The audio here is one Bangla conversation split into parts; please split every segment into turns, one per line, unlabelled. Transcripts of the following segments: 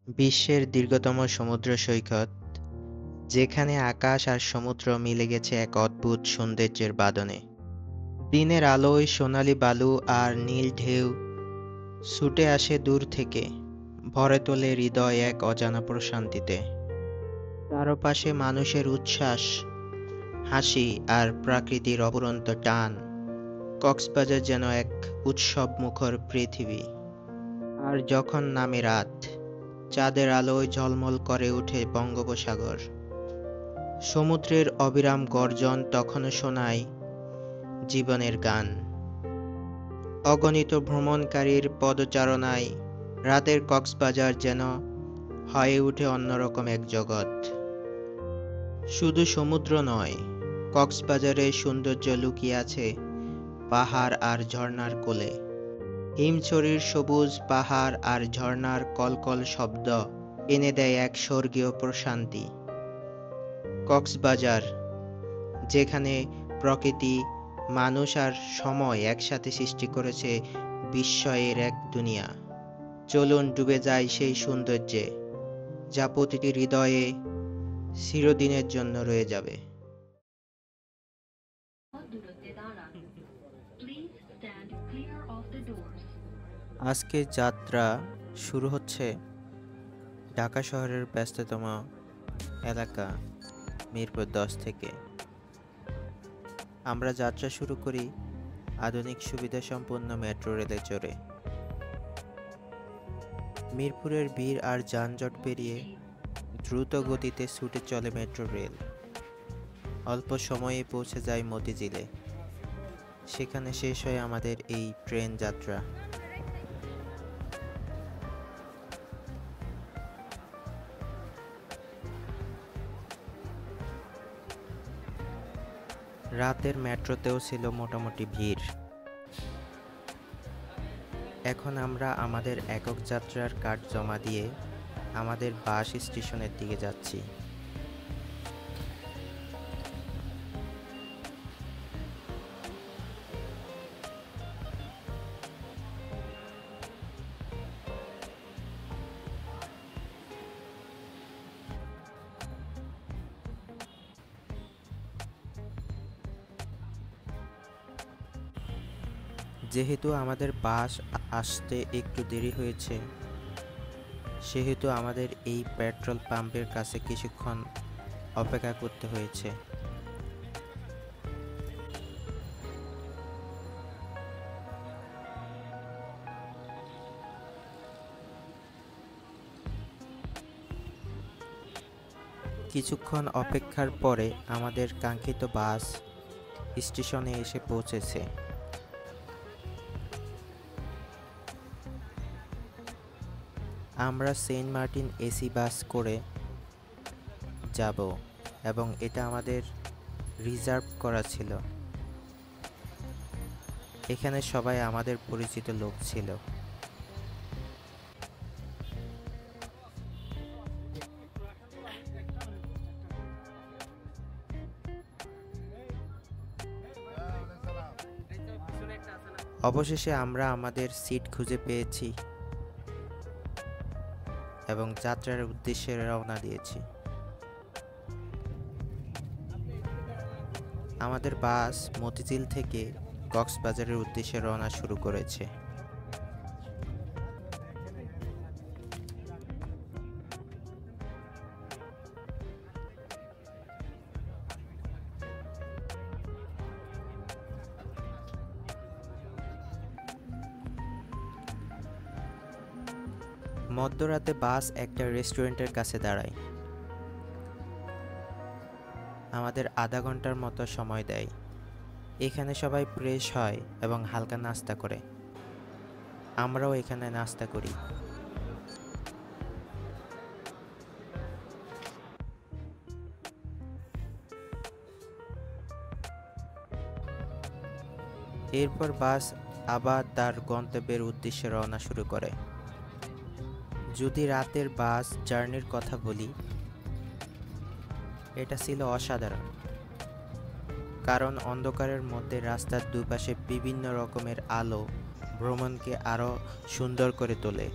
বিশ্বের দীর্ঘতম সমুদ্র সৈকত, যেখানে আকাশ আর সমুদ্র মিলে গেছে এক অদ্ভুত সৌন্দর্যের বাঁধনে। দিনের আলোয় সোনালি বালু আর নীল ঢেউ ছুটে আসে দূর থেকে, ভরে তোলে হৃদয় এক অজানা প্রশান্তিতে। চারপাশে মানুষের উচ্ছ্বাস, হাসি আর প্রকৃতির অফুরন্ত টান। কক্সবাজার যেন এক উৎসব মুখর পৃথিবী। আর যখন নামে রাত, চাঁদের আলোয় ঝলমল করে ওঠে বঙ্গোপসাগর। সমুদ্রের অবিরাম গর্জন তখনও শোনায় জীবনের গান। অগণিত ভ্রমণকারীর পদচারণায় রাতের কক্সবাজার যেন হয়ে ওঠে অন্যরকম এক জগৎ। শুধু সমুদ্র নয়, কক্সবাজারের সৌন্দর্য লুকিয়ে আছে পাহাড় আর ঝর্ণার কোলে। হিমছড়ির সবুজ পাহাড় আর ঝর্ণার কলকল শব্দ এনে দেয় এক স্বর্গীয় প্রশান্তি। কক্সবাজার, যেখানে প্রকৃতি, মানুষ আর সময় একসাথে সৃষ্টি করেছে বিস্ময়ের এক দুনিয়া। চলুন ডুবে যাই সেই সৌন্দর্যে, যা প্রতিটি হৃদয়ে চিরদিনের জন্য রয়ে যাবে। আজকের যাত্রা শুরু হচ্ছে ঢাকা শহরের ব্যস্ততম এলাকা মিরপুর 10 থেকে। আমরা যাত্রা শুরু করি আধুনিক সুবিধাসম্পন্ন মেট্রো রেলে চড়ে। মিরপুরের ভিড় আর যানজট পেরিয়ে দ্রুত গতিতে ছুটে চলে মেট্রো রেল। অল্প সময়ে পৌঁছে যায় মতিঝিলে। সেখানে শেষ হয় আমাদের এই ট্রেন যাত্রা। রাতের মেট্রোতেও ছিল মোটামুটি ভিড়। এখন আমরা আমাদের একক যাত্রার কার্ড জমা দিয়ে আমাদের বাস স্টেশনের দিকে যাচ্ছি। যেহেতু আমাদের বাস আসতে একটু দেরি হয়েছে, সেহেতু আমাদের এই পেট্রোল পাম্পের কাছে কিছুক্ষণ অপেক্ষা করতে হয়েছে। কিছুক্ষণ অপেক্ষার পরে আমাদের কাঙ্ক্ষিত বাস স্টেশনে এসে পৌঁছেছে। আমরা সেন্ট মার্টিন এসি বাস করে যাব এবং এটা আমাদের রিজার্ভ করা ছিল। এখানে সবাই আমাদের পরিচিত লোক ছিল। অবশেষে আমরা আমাদের সিট খুঁজে পেয়েছি এবং যাত্রার উদ্দেশ্যে রওনা দিয়েছি। আমাদের বাস মতিঝিল থেকে কক্সবাজারের উদ্দেশ্যে রওনা শুরু করেছে। মধ্যরাতে বাস একটা রেস্টুরেন্টের কাছে দাঁড়ায়। আমাদের আধা ঘন্টার মতো সময় দেয়। এখানে সবাই ফ্রেশ হয় এবং হালকা নাস্তা করে। আমরাও এখানে নাস্তা করি। এরপর বাস আবার তার গন্তব্যের উদ্দেশ্যে রওনা শুরু করে। যদি রাতের বাস জার্নির কথা বলি, এটা ছিল অসাধারণ। কারণ অন্ধকারের মধ্যে রাস্তার দুপাশে বিভিন্ন রকমের আলো ভ্রমণকে আরো সুন্দর করে তোলে।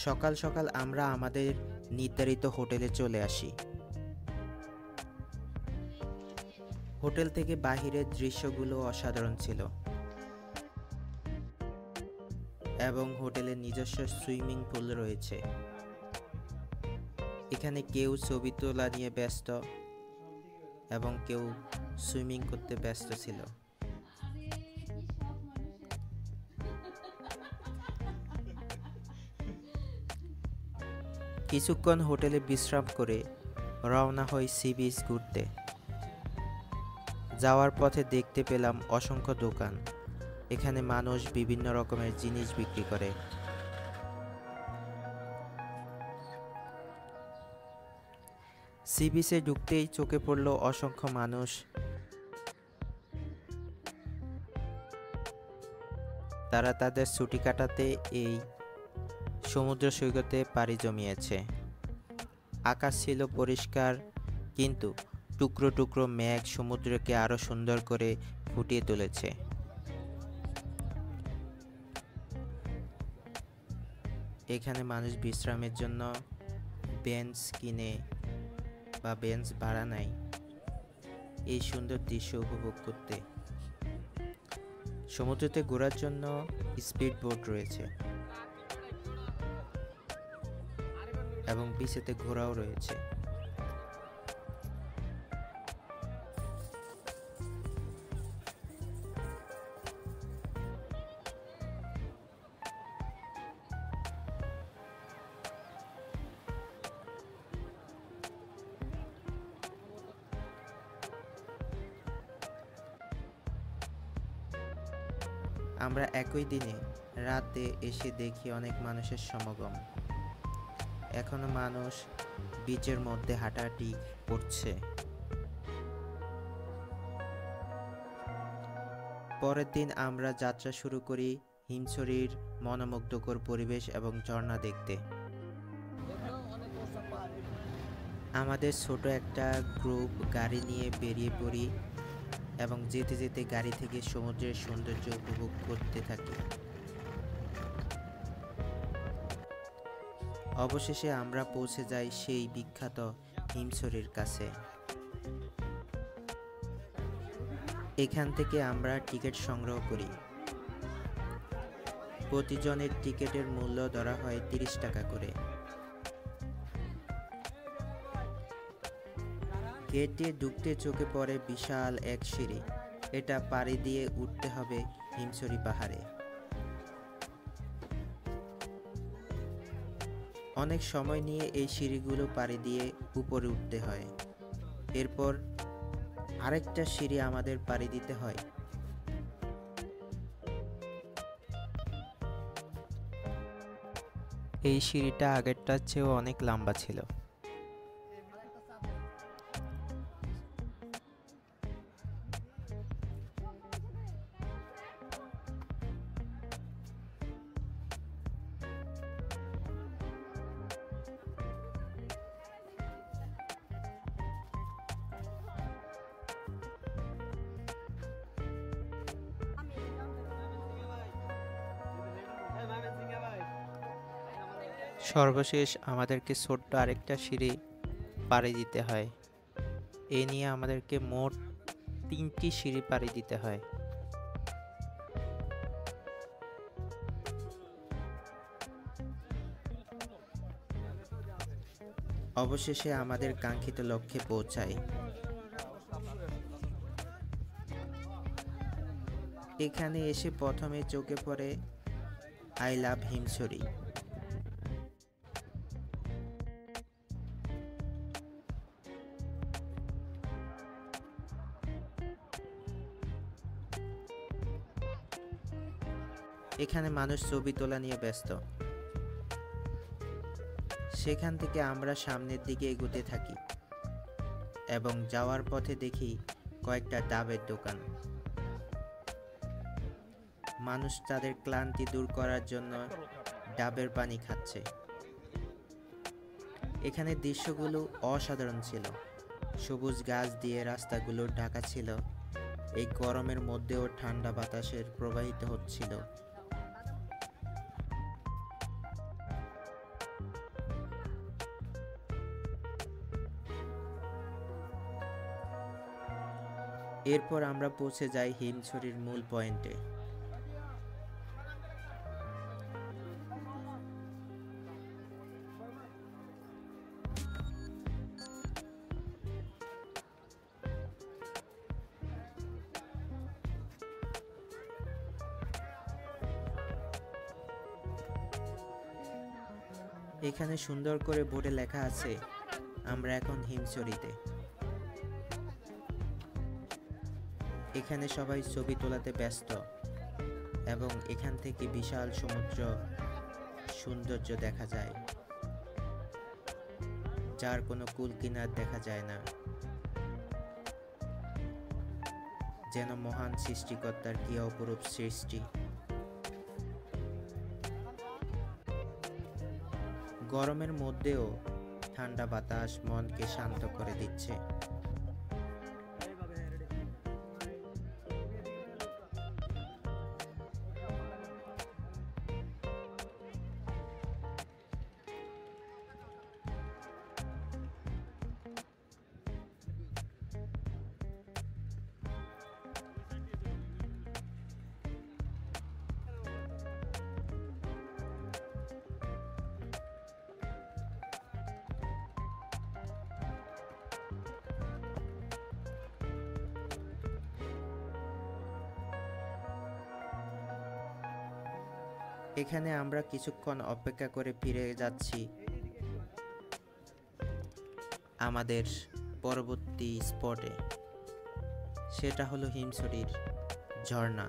সকাল সকাল আমরা আমাদের নির্ধারিত হোটেলে চলে আসি। হোটেল থেকে বাহিরের দৃশ্যগুলো অসাধারণ ছিল এবং হোটেলের নিজস্ব সুইমিং পুল রয়েছে। এখানে কেউ ছবি তোলা নিয়ে ব্যস্ত এবং কেউ সুইমিং করতে ব্যস্ত ছিল। কিছুক্ষণ হোটেলে বিশ্রাম করে রওনা হই সি বিচ ঘুরতে। যাওয়ার পথে দেখতে পেলাম অসংখ্য দোকান। এখানে মানুষ বিভিন্ন রকমের জিনিস বিক্রি করে। সি বিচে ঢুকতেই চোখে পড়ল অসংখ্য মানুষ। তারা তাদের ছুটি কাটাতে এই সমুদ্র সৈকতে পাড়ি জমিয়েছে। আকাশ ছিল পরিষ্কার, কিন্তু টুকরো টুকরো মেঘ সমুদ্রকে আরো সুন্দর করে ফুটিয়ে তুলেছে। এখানে মানুষ বিশ্রামের জন্য বেঞ্চ কিনে বা বেঞ্চ ভাড়া নেয় এই সুন্দর দৃশ্য উপভোগ করতে। সমুদ্রতে ঘোরার জন্য স্পিড বোট রয়েছে এবং বিচেতে ঘোড়াও রয়েছে। আমরা একই দিনে রাতে এসে দেখি অনেক মানুষের সমাগম। এখনো মানুষ বিচের মধ্যে হাঁটাহাঁটি করছে। পরের দিন আমরা যাত্রা শুরু করি হিমছড়ির মনোমুগ্ধকর পরিবেশ এবং ঝর্ণা দেখতে। আমাদের ছোট একটা গ্রুপ গাড়ি নিয়ে বেরিয়ে পড়ি এবং যেতে যেতে গাড়ি থেকে সমুদ্রের সৌন্দর্য উপভোগ করতে থাকি। অবশেষে আমরা পৌঁছে যাই সেই বিখ্যাত হিমছড়ির কাছে। এখান থেকে আমরা টিকিট সংগ্রহ করি। প্রতিজনের টিকিটের মূল্য ধরা হয় 30 টাকা করে। গেট দিয়ে ঢুকতে চোখে পড়ে বিশাল এক সিঁড়ি। এটা পাড়ি দিয়ে উঠতে হবে হিমছড়ি পাহাড়ে। অনেক সময় নিয়ে এই সিঁড়িগুলো পাড়ি দিয়ে উপরে উঠতে হয়। এরপর আরেকটা সিঁড়ি আমাদের পাড়ি দিতে হয়। এই সিঁড়িটা আগেরটার চেয়েও অনেক লম্বা ছিল। সর্বশেষ আমাদেরকে ছোট্ট আরেকটা সিঁড়ি পাড়ি দিতে হয়। এই নিয়ে আমাদেরকে মোট 3টি সিঁড়ি পাড়ি দিতে হয়। অবশেষে আমাদের কাঙ্ক্ষিত লক্ষ্যে পৌঁছাই। এখানে এসে প্রথমে চোখে পড়ে আই লাভ হিমছড়ি। এখানে মানুষ ছবি তোলা নিয়ে ব্যস্ত। সেখান থেকে আমরা সামনের দিকে এগোতে থাকি এবং যাওয়ার পথে দেখি কয়েকটা ডাবের দোকান। মানুষ তাদের ক্লান্তি দূর করার জন্য ডাবের পানি খাচ্ছে। এখানে দৃশ্যগুলো অসাধারণ ছিল। সবুজ গাছ দিয়ে রাস্তাগুলো ঢাকা ছিল। এই গরমের মধ্যেও ঠান্ডা বাতাসের প্রবাহিত হচ্ছিল। এরপর আমরা পৌঁছে যাই হিমছড়ির মূল পয়েন্টে। এখানে সুন্দর করে বোর্ডে লেখা আছে আমরা এখন হিমছড়িতে। এখানে সবাই ছবি তোলাতে ব্যস্ত এবং এখান থেকে বিশাল সমুদ্র সৌন্দর্য দেখা যায়, যার কোনো কূল কিনার দেখা যায় না। যেন মহান সৃষ্টিকর্তার কি অপরূপ সৃষ্টি। গরমের মধ্যেও ঠান্ডা বাতাস মনকে শান্ত করে দিচ্ছে। এখানে আমরা কিছুক্ষণ অপেক্ষা করে ফিরে যাচ্ছি আমাদের পরবর্তী স্পটে। সেটা হলো হিমছড়ির ঝর্ণা।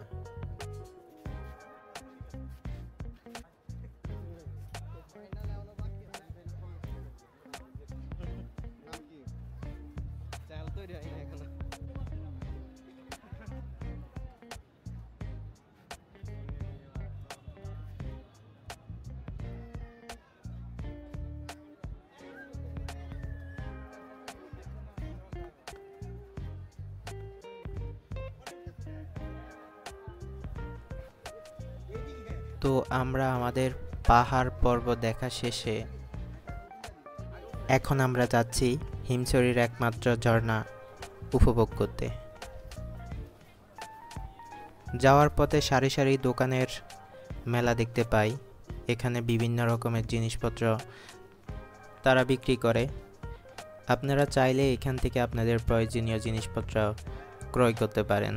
তো আমরা আমাদের পাহাড় পর্বত দেখা শেষে এখন আমরা যাচ্ছি হিমছড়ির একমাত্র ঝর্ণা উপভোগ করতে। যাওয়ার পথে সারি সারি দোকানের মেলা দেখতে পাই। এখানে বিভিন্ন রকমের জিনিসপত্র তারা বিক্রি করে। আপনারা চাইলে এখান থেকে আপনাদের প্রয়োজনীয় জিনিসপত্র ক্রয় করতে পারেন।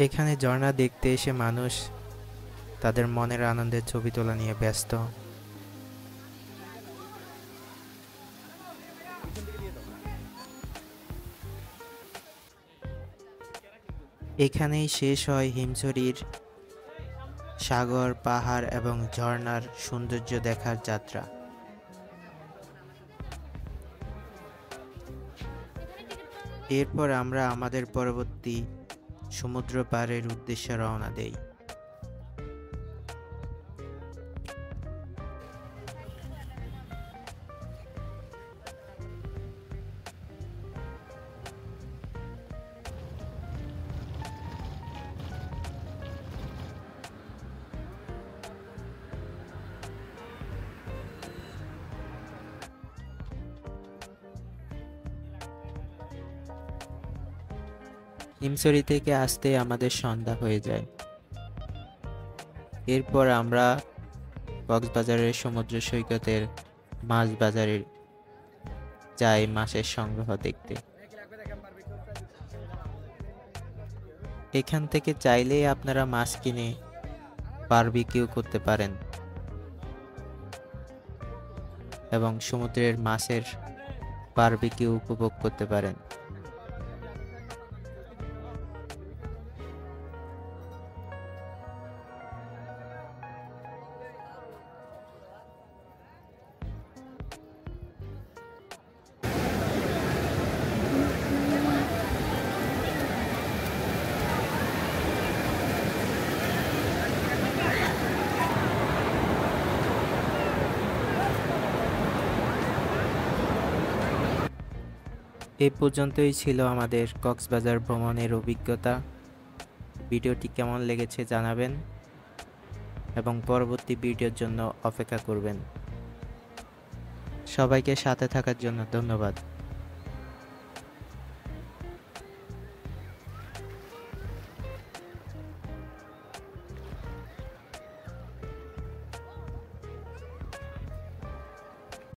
এখানে ঝর্ণা দেখতে এসে মানুষ তাদের মনের আনন্দের ছবি তোলা নিয়ে ব্যস্ত। এখানেই শেষ হয় হিমছড়ির সাগর, পাহাড় এবং ঝর্ণার সৌন্দর্য দেখার যাত্রা। এরপর আমরা আমাদের পরবর্তী সমুদ্র পাড়ের উদ্দেশ্যে রওনা দেই। হিমছড়ি থেকে আসতে আমাদের সন্ধ্যা হয়ে যায়। এরপর আমরা কক্সবাজারের সমুদ্র সৈকতের মাছ বাজারে যাই মাছের সংগ্রহ দেখতে। এখান থেকে চাইলেই আপনারা মাছ কিনে বারবিকিউ করতে পারেন এবং সমুদ্রের মাছের বারবিকিউ উপভোগ করতে পারেন। এই পর্যন্তই ছিল আমাদের কক্সবাজার ভ্রমণের অভিজ্ঞতা। ভিডিওটি কেমন লেগেছে জানাবেন এবং পরবর্তী ভিডিওর জন্য অপেক্ষা করবেন। সবাইকে সাথে থাকার জন্য ধন্যবাদ।